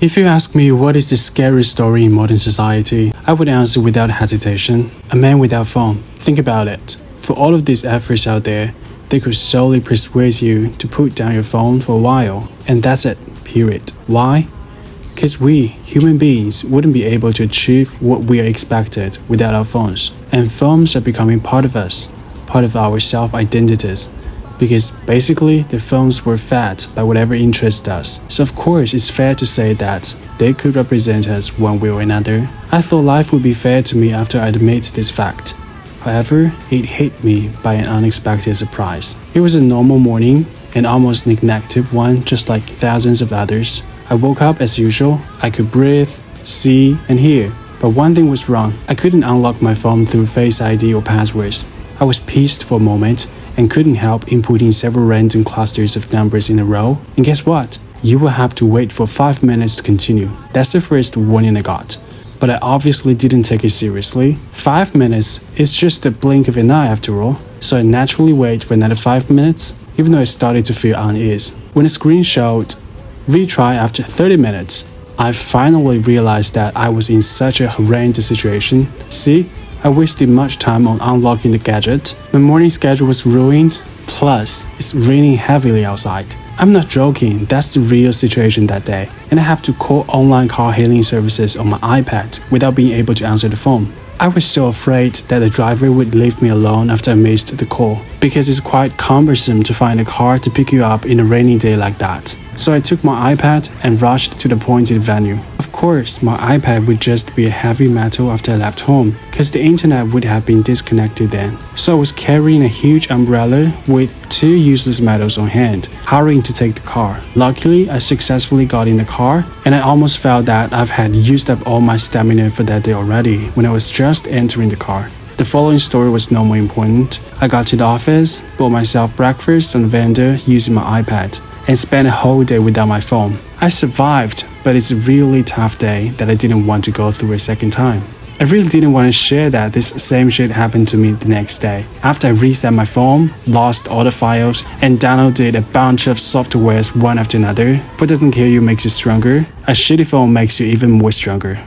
If you ask me what is the scariest story in modern society, I would answer without hesitation, a man without phone. Think about it. For all of these efforts out there, they could solely persuade you to put down your phone for a while, and that's it, period. Why? Because we, human beings, wouldn't be able to achieve what we are expected without our phones. And phones are becoming part of us, part of our self-identities. Because basically, the phones were fed by whatever interests us. So of course, it's fair to say that they could represent us one way or another. I thought life would be fair to me after I admit this fact. However, it hit me by an unexpected surprise. It was a normal morning, an almost neglected one, just like thousands of others. I woke up as usual. I could breathe, see, and hear. But one thing was wrong. I couldn't unlock my phone through Face ID or passwords. I was pissed for a moment and couldn't help inputting several random clusters of numbers in a row. And guess what? You will have to wait for 5 minutes to continue. That's the first warning I got. But I obviously didn't take it seriously. 5 minutes is just a blink of an eye after all. So I naturally wait for another 5 minutes, even though I started to feel unease. When the screen showed retry after 30 minutes, I finally realized that I was in such a horrendous situation. See? I wasted much time on unlocking the gadget. My morning schedule was ruined, plus it's raining heavily outside. I'm not joking, that's the real situation that day. And I have to call online car hailing services on my iPad without being able to answer the phone. I was so afraid that the driver would leave me alone after I missed the call, because it's quite cumbersome to find a car to pick you up in a rainy day like that. So I took my iPad and rushed to the appointed venue. Of course, my iPad would just be a heavy metal after I left home, because the internet would have been disconnected then. So I was carrying a huge umbrella with 2 useless metals on hand, hurrying to take the car. Luckily, I successfully got in the car, and I almost felt that I've had used up all my stamina for that day already when I was just entering the car. The following story was no more important. I got to the office, bought myself breakfast on the vendor using my iPad, and spent a whole day without my phone. I survived, but it's a really tough day that I didn't want to go through a second time. I really didn't want to share that this same shit happened to me the next day. After I reset my phone, lost all the files, and downloaded a bunch of softwares one after another. What doesn't kill you makes you stronger. A shitty phone makes you even more stronger.